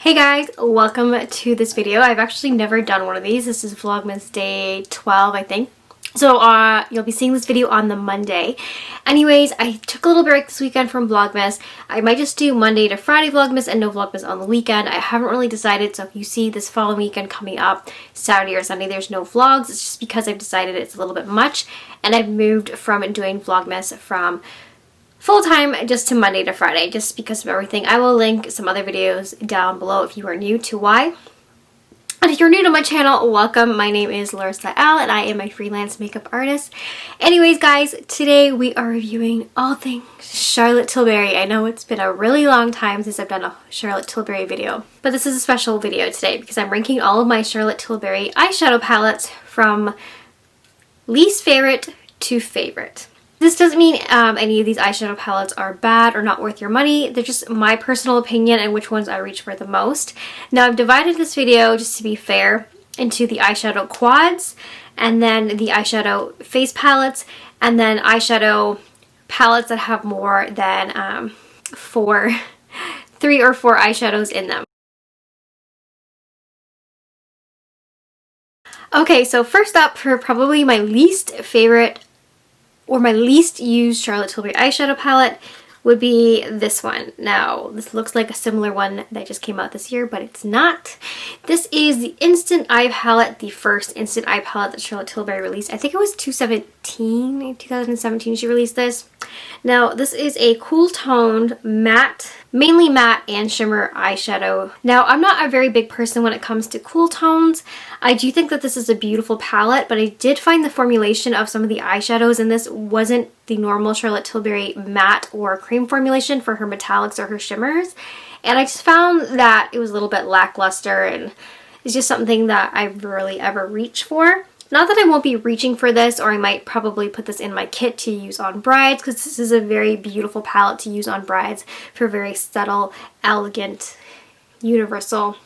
Hey guys, welcome to this video. I've actually never done one of these. This is Vlogmas day 12, I think. So you'll be seeing this video on the Monday. Anyways, I took a little break this weekend from Vlogmas. I might just do Monday to Friday Vlogmas and no Vlogmas on the weekend. I haven't really decided, so if you see this following weekend coming up, Saturday or Sunday, there's no vlogs. It's just because I've decided it's a little bit much, and I've moved from doing Vlogmas from full-time just to Monday to Friday, just because of everything. I will link some other videos down below if you are new to why. And if you're new to my channel, welcome. My name is Larissa L, and I am a freelance makeup artist. Anyways, guys, today we are reviewing all things Charlotte Tilbury. I know it's been a really long time since I've done a Charlotte Tilbury video, but this is a special video today because I'm ranking all of my Charlotte Tilbury eyeshadow palettes from least favorite to favorite. This doesn't mean any of these eyeshadow palettes are bad or not worth your money. They're just my personal opinion and which ones I reach for the most. Now, I've divided this video, just to be fair, into the eyeshadow quads, and then the eyeshadow face palettes, and then eyeshadow palettes that have more than 3 or 4 eyeshadows in them. Okay, so first up, for probably my least favorite or my least used Charlotte Tilbury eyeshadow palette would be this one. Now, this looks like a similar one that just came out this year, but it's not. This is the Instant Eye palette, the first Instant Eye palette that Charlotte Tilbury released. I think it was 2017 she released this. Now, this is a cool toned matte, mainly matte and shimmer eyeshadow. Now, I'm not a very big person when it comes to cool tones. I do think that this is a beautiful palette, but I did find the formulation of some of the eyeshadows in this wasn't the normal Charlotte Tilbury matte or cream formulation for her metallics or her shimmers. And I just found that it was a little bit lackluster, and it's just something that I rarely ever reach for. Not that I won't be reaching for this, or I might probably put this in my kit to use on brides, because this is a very beautiful palette to use on brides for very subtle, elegant, universal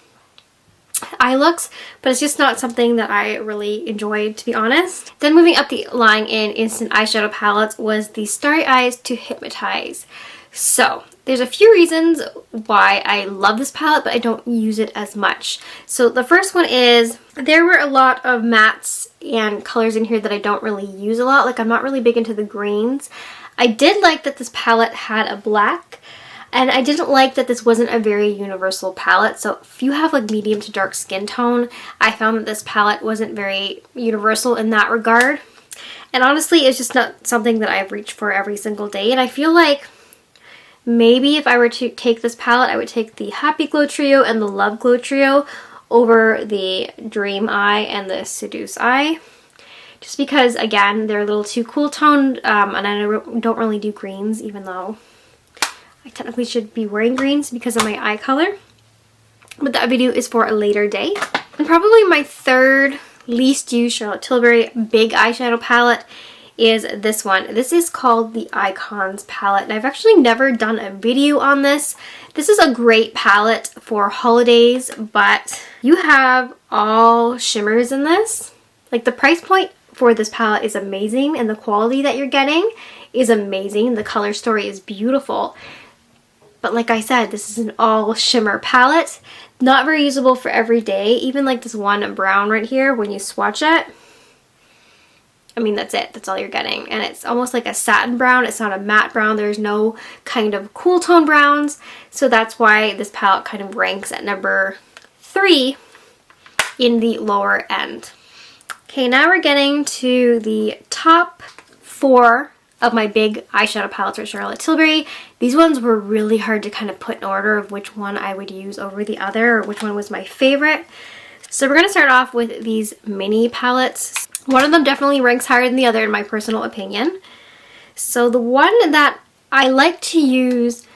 eye looks, but it's just not something that I really enjoyed, to be honest. Then moving up the line in instant eyeshadow palettes was the Starry Eyes to Hypnotize. So there's a few reasons why I love this palette, but I don't use it as much. So the first one is there were a lot of mattes and colors in here that I don't really use a lot. Like, I'm not really big into the greens. I did like that this palette had a black, and I didn't like that this wasn't a very universal palette. So if you have like medium to dark skin tone, I found that this palette wasn't very universal in that regard. And honestly, it's just not something that I've reached for every single day. And I feel like maybe if I were to take this palette, I would take the Happy Glow Trio and the Love Glow Trio over the Dream Eye and the Seduce Eye. Just because, again, they're a little too cool toned, and I don't really do greens, even though I technically should be wearing greens because of my eye color. But that video is for a later day. And probably my third least used Charlotte Tilbury big eyeshadow palette is this one. This is called the Icons palette, and I've actually never done a video on this. This is a great palette for holidays, but you have all shimmers in this. Like, the price point for this palette is amazing, and the quality that you're getting is amazing. The color story is beautiful. But like I said, this is an all shimmer palette. Not very usable for every day. Even like this one brown right here, when you swatch it, I mean, that's it. That's all you're getting. And it's almost like a satin brown. It's not a matte brown. There's no kind of cool tone browns. So that's why this palette kind of ranks at number 3 in the lower end. Okay, now we're getting to the top 4 of my big eyeshadow palettes for Charlotte Tilbury. These ones were really hard to kind of put in order of which one I would use over the other, or which one was my favorite. So we're going to start off with these mini palettes. One of them definitely ranks higher than the other in my personal opinion. So the one that I like to use,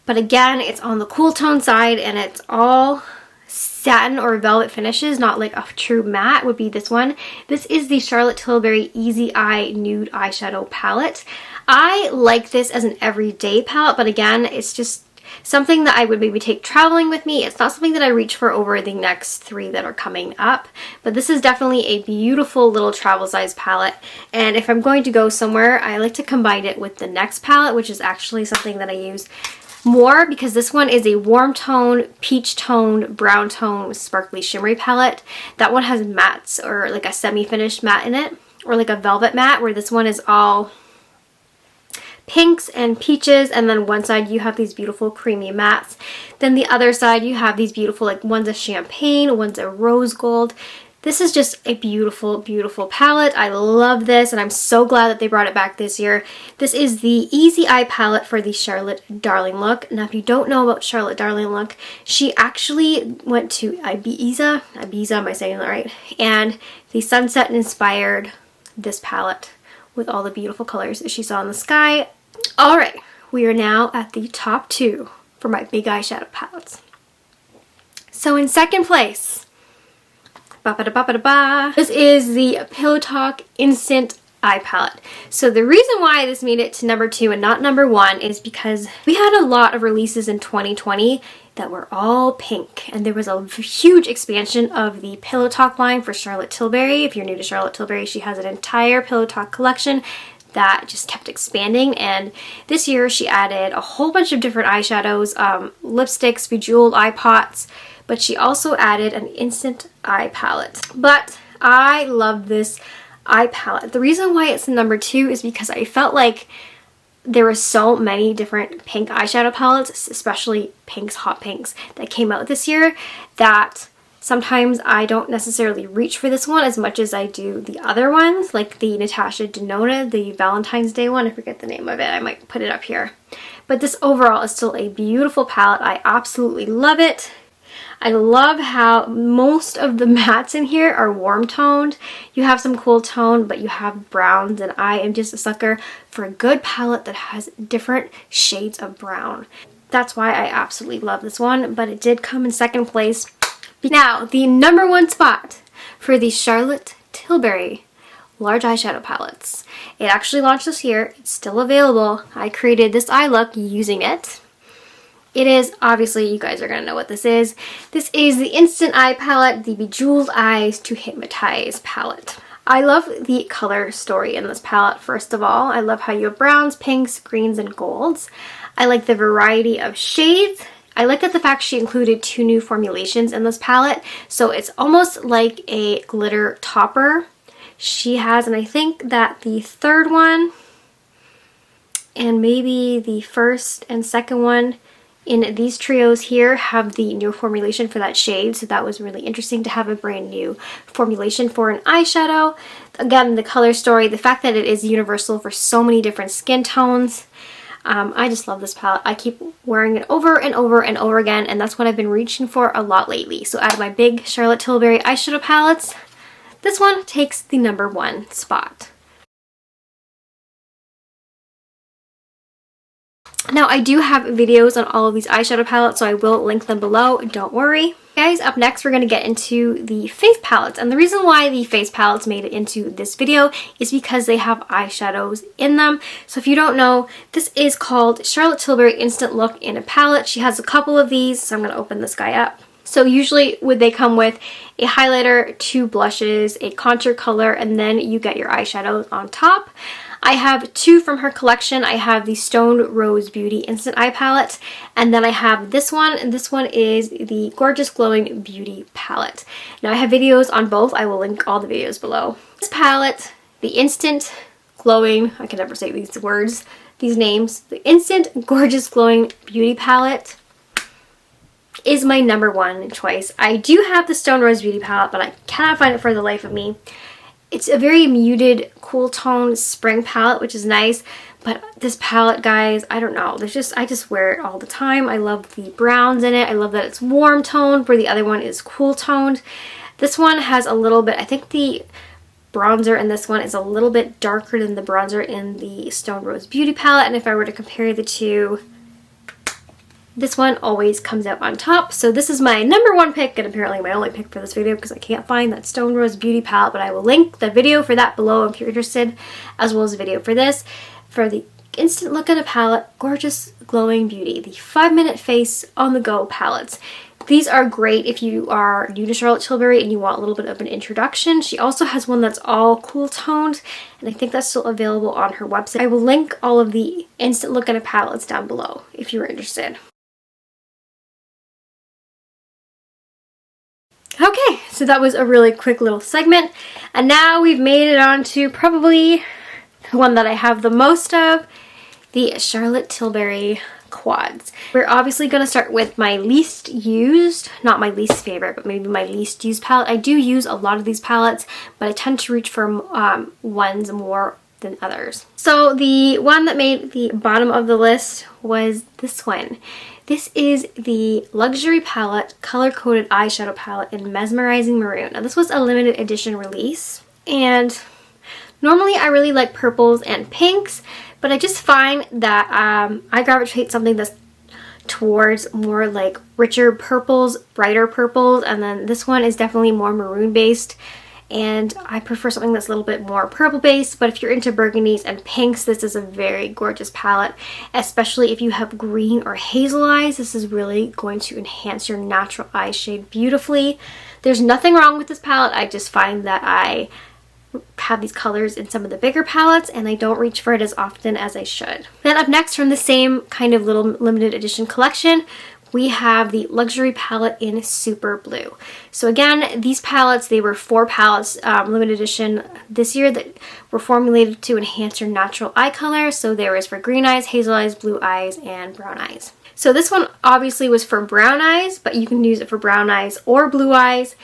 but again, it's on the cool tone side and it's all satin or velvet finishes, not like a true matte, would be this one. This is the Charlotte Tilbury Easy Eye Nude Eyeshadow Palette. I like this as an everyday palette, but again, it's just something that I would maybe take traveling with me. It's not something that I reach for over the next 3 that are coming up, but this is definitely a beautiful little travel size palette. And if I'm going to go somewhere, I like to combine it with the next palette, which is actually something that I use more because this one is a warm tone, peach tone, brown tone, sparkly shimmery palette. That one has mattes or like a semi-finished matte in it, or like a velvet matte, where this one is all pinks and peaches, and then one side you have these beautiful creamy mattes. Then the other side you have these beautiful, like one's a champagne, one's a rose gold. This is just a beautiful, beautiful palette. I love this, and I'm so glad that they brought it back this year. This is the Easy Eye palette for the Charlotte Darling look. Now, if you don't know about Charlotte Darling look, she actually went to Ibiza, am I saying that right? And the sunset inspired this palette with all the beautiful colors that she saw in the sky. All right, we are now at the top 2 for my big eyeshadow palettes. So in second place, this is the Pillow Talk Instant Eye Palette. So the reason why this made it to number 2 and not number 1 is because we had a lot of releases in 2020 that were all pink, and there was a huge expansion of the Pillow Talk line for Charlotte Tilbury. If you're new to Charlotte Tilbury, she has an entire Pillow Talk collection that just kept expanding, and this year she added a whole bunch of different eyeshadows, lipsticks, bejeweled eye pots, but she also added an instant eye palette. But I love this eye palette. The reason why it's number 2 is because I felt like there were so many different pink eyeshadow palettes, especially pinks, hot pinks, that came out this year, that sometimes I don't necessarily reach for this one as much as I do the other ones, like the Natasha Denona, the Valentine's Day one. I forget the name of it. I might put it up here. But this overall is still a beautiful palette. I absolutely love it. I love how most of the mattes in here are warm toned. You have some cool tone, but you have browns, and I am just a sucker for a good palette that has different shades of brown. That's why I absolutely love this one, but it did come in second place. Now, the number 1 spot for the Charlotte Tilbury large eyeshadow palettes. It actually launched this year. It's still available. I created this eye look using it. It is, obviously, you guys are going to know what this is. This is the Instant Eye Palette, the Bejeweled Eyes to Hypnotize palette. I love the color story in this palette, first of all. I love how you have browns, pinks, greens, and golds. I like the variety of shades. I like that the fact she included 2 new formulations in this palette, so it's almost like a glitter topper. She has, and I think that the third one, and maybe the first and second one, in these trios here have the new formulation for that shade, so that was really interesting to have a brand new formulation for an eyeshadow. Again, the color story, the fact that it is universal for so many different skin tones. I just love this palette. I keep wearing it over and over and over again, and that's what I've been reaching for a lot lately. So out of my big Charlotte Tilbury eyeshadow palettes, this one takes the number 1 spot. Now, I do have videos on all of these eyeshadow palettes, so I will link them below, don't worry. Guys, up next we're going to get into the face palettes, and the reason why the face palettes made it into this video is because they have eyeshadows in them. So if you don't know, this is called Charlotte Tilbury Instant Look in a palette. She has a couple of these, so I'm going to open this guy up. So usually they come with a highlighter, 2 blushes, a contour color, and then you get your eyeshadows on top. I have 2 from her collection. I have the Stoned Rose Beauty Instant Eye Palette, and then I have this one, and this one is the Gorgeous Glowing Beauty Palette. Now I have videos on both. I will link all the videos below. This palette, the Instant Glowing, I can never say these words, these names, the Instant Gorgeous Glowing Beauty Palette is my number 1 choice. I do have the Stoned Rose Beauty Palette, but I cannot find it for the life of me. It's a very muted, cool tone spring palette, which is nice, but this palette, guys, I don't know. I just wear it all the time. I love the browns in it. I love that it's warm toned, where the other one is cool toned. This one has a little bit, I think the bronzer in this one is a little bit darker than the bronzer in the Stoned Rose Beauty Palette, and if I were to compare the two, this one always comes out on top. So this is my number 1 pick, and apparently my only pick for this video because I can't find that Stoned Rose Beauty Palette, but I will link the video for that below if you're interested, as well as a video for this. For the Instant Look at a Palette, Gorgeous Glowing Beauty, the 5-minute face on the go palettes. These are great if you are new to Charlotte Tilbury and you want a little bit of an introduction. She also has one that's all cool toned, and I think that's still available on her website. I will link all of the instant look at a palettes down below if you're interested. Okay, so that was a really quick little segment, and now we've made it on to probably the one that I have the most of, the Charlotte Tilbury quads. We're obviously going to start with my least used, not my least favorite, but maybe my least used palette. I do use a lot of these palettes, but I tend to reach for ones more than others. So the one that made the bottom of the list was this one. This is the Luxury Palette Color-Coded Eyeshadow Palette in Mesmerizing Maroon. Now this was a limited edition release, and normally I really like purples and pinks, but I just find that I gravitate something that's towards more like richer purples, brighter purples, and then this one is definitely more maroon based. And I prefer something that's a little bit more purple based, but if you're into burgundies and pinks, this is a very gorgeous palette, especially if you have green or hazel eyes. This is really going to enhance your natural eye shade beautifully. There's nothing wrong with this palette. I just find that I have these colors in some of the bigger palettes and I don't reach for it as often as I should. Then up next, from the same kind of little limited edition collection, we have the Luxury Palette in Super Blue. So again, these palettes, they were 4 palettes, limited edition this year, that were formulated to enhance your natural eye color. So there was for green eyes, hazel eyes, blue eyes, and brown eyes. So this one obviously was for brown eyes, but you can use it for brown eyes or blue eyes.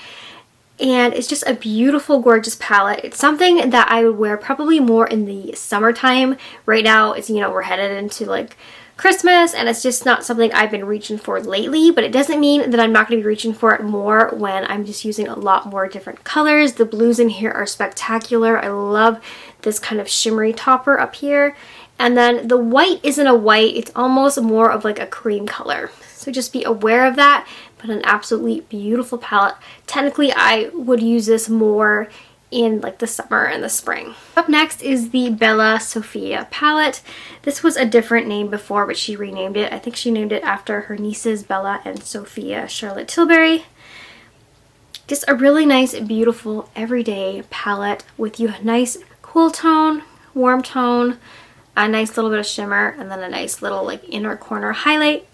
And it's just a beautiful, gorgeous palette. It's something that I would wear probably more in the summertime. Right now, it's, you know, we're headed into like Christmas, and it's just not something I've been reaching for lately, but it doesn't mean that I'm not going to be reaching for it more when I'm just using a lot more different colors. The blues in here are spectacular. I love this kind of shimmery topper up here. And then the white isn't a white, it's almost more of like a cream color. So just be aware of that, but an absolutely beautiful palette. Technically, I would use this more in like the summer and the spring. Up next is the Bella Sophia palette. This was a different name before, but she renamed it. I think she named it after her nieces Bella and Sophia Charlotte Tilbury. Just a really nice, beautiful, everyday palette with you a nice cool tone, warm tone, a nice little bit of shimmer, and then a nice little like inner corner highlight.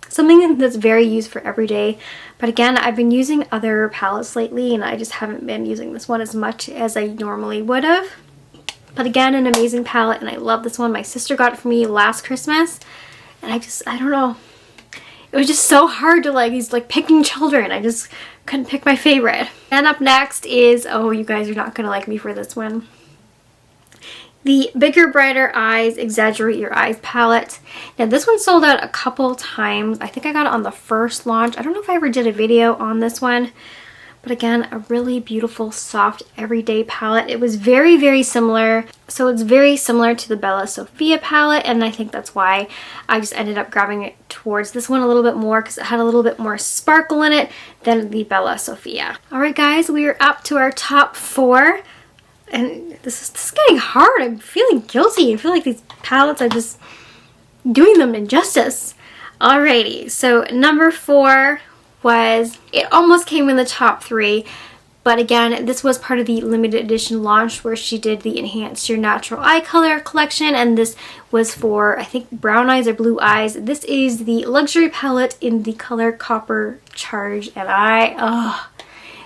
Something that's very used for every day. But again, I've been using other palettes lately and I just haven't been using this one as much as I normally would have. But again, an amazing palette, and I love this one. My sister got it for me last Christmas, and I don't know. It was just so hard to like, these like picking children. I just couldn't pick my favorite. And up next is, oh, you guys are not gonna like me for this one, the Bigger Brighter Eyes Exaggerate Your Eyes palette. Now this one sold out a couple times. I think I got it on the first launch. I don't know if I ever did a video on this one, but again, a really beautiful, soft, everyday palette. It was very, very similar. So it's very similar to the Bella Sophia palette, and I think that's why I just ended up grabbing it towards this one a little bit more, because it had a little bit more sparkle in it than the Bella Sophia. Alright guys, we are up to our top 4. And this is getting hard. I'm feeling guilty. I feel like these palettes are just doing them injustice. Alrighty, so number 4 was, it almost came in the top 3, but again, this was part of the limited edition launch where she did the Enhance Your Natural Eye Color collection, and this was for, I think, brown eyes or blue eyes. This is the Luxury Palette in the color Copper Charge, and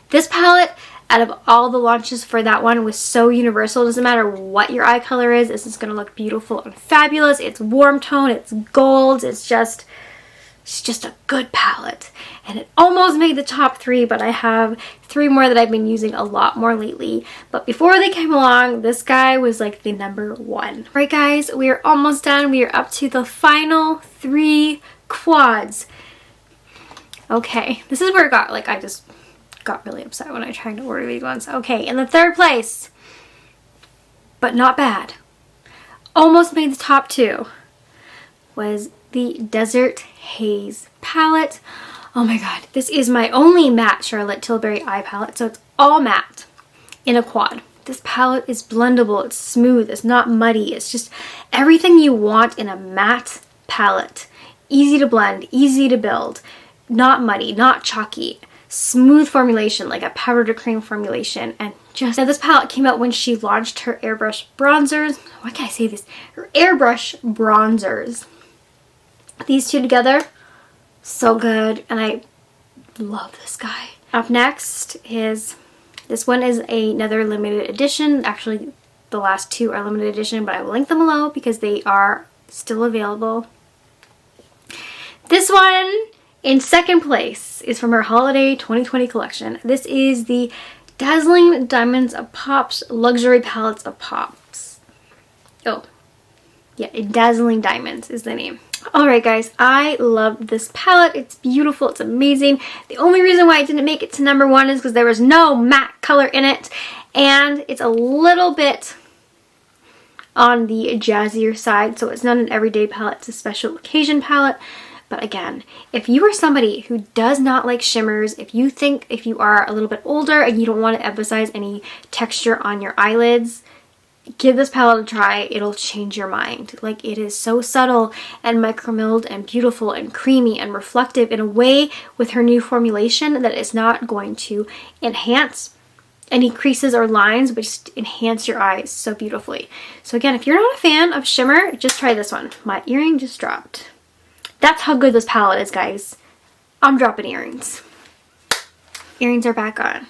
this palette, out of all the launches for that one, was so universal. It doesn't matter what your eye color is, this is going to look beautiful and fabulous. It's warm tone, it's gold, it's just a good palette. And it almost made the top 3, but I have 3 more that I've been using a lot more lately. But before they came along, this guy was like the number 1. Alright guys, we are almost done. We are up to the final 3 quads. Okay, this is where it got, like, I just got really upset when I tried to order these ones. Okay, in the 3rd place, but not bad, almost made the top 2, was the Desert Haze palette. Oh my god, this is my only matte Charlotte Tilbury eye palette, so it's all matte in a quad. This palette is blendable, it's smooth, it's not muddy, it's just everything you want in a matte palette. Easy to blend, easy to build, not muddy, not chalky, smooth formulation, like a powder to cream formulation. And just now, this palette came out when she launched her airbrush bronzers. Why can't I say this? Her airbrush bronzers. These two together, so good, and I love this guy. Up next is, this one is another limited edition. Actually, the last two are limited edition, but I will link them below because they are still available. This one in second place is from her holiday 2020 collection. This is the Dazzling Diamonds of Pops Luxury Palettes of Pops. Oh, yeah, Dazzling Diamonds is the name. Alright guys, I love this palette. It's beautiful, it's amazing. The only reason why I didn't make it to number one is because there was no matte color in it, and it's a little bit on the jazzier side, so it's not an everyday palette, it's a special occasion palette. But again, if you are somebody who does not like shimmers, if you are a little bit older and you don't want to emphasize any texture on your eyelids, give this palette a try. It'll change your mind. Like, it is so subtle and micromilled and beautiful and creamy and reflective in a way with her new formulation that it's not going to enhance any creases or lines, but just enhance your eyes so beautifully. So again, if you're not a fan of shimmer, just try this one. My earring just dropped. That's how good this palette is, guys. I'm dropping earrings. Earrings are back on.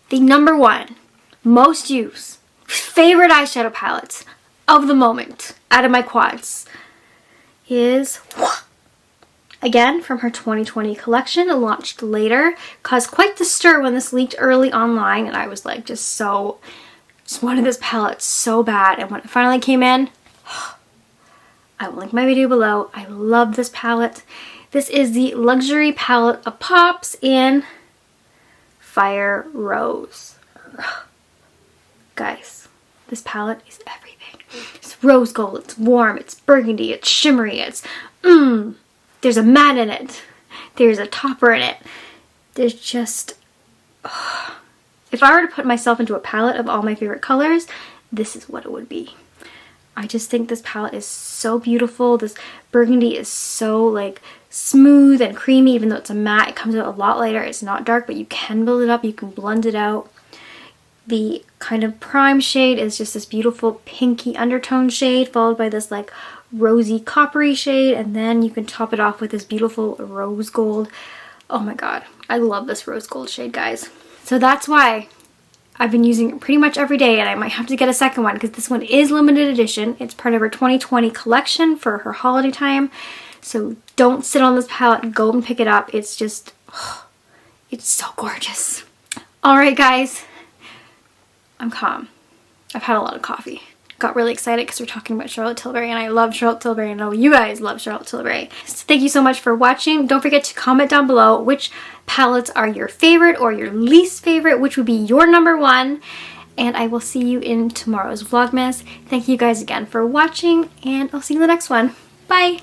The number one most used favorite eyeshadow palettes of the moment out of my quads is, again, from her 2020 collection. It launched later, caused quite the stir when this leaked early online, and I was like just wanted this palette so bad. And when it finally came in, I will link my video below. I love this palette. This is the Luxury Palette of Pops in Fire Rose. Guys, this palette is everything. It's rose gold, it's warm, it's burgundy, it's shimmery, it's there's a matte in it. There's a topper in it. There's just, if I were to put myself into a palette of all my favorite colors, this is what it would be. I just think this palette is so beautiful. This burgundy is so like smooth and creamy, even though it's a matte. It comes out a lot lighter. It's not dark, but you can build it up. You can blend it out. The kind of prime shade is just this beautiful pinky undertone shade, followed by this like rosy coppery shade, and then you can top it off with this beautiful rose gold. Oh my god, I love this rose gold shade, guys. So that's why I've been using it pretty much every day, and I might have to get a second one because this one is limited edition. It's part of her 2020 collection for her holiday time. So don't sit on this palette, go and pick it up. It's just, it's so gorgeous. Alright guys, I'm calm. I've had a lot of coffee. Got really excited because we're talking about Charlotte Tilbury, and I love Charlotte Tilbury, and I know you guys love Charlotte Tilbury. So thank you so much for watching. Don't forget to comment down below which palettes are your favorite or your least favorite, which would be your number one, and I will see you in tomorrow's Vlogmas. Thank you guys again for watching, and I'll see you in the next one. Bye!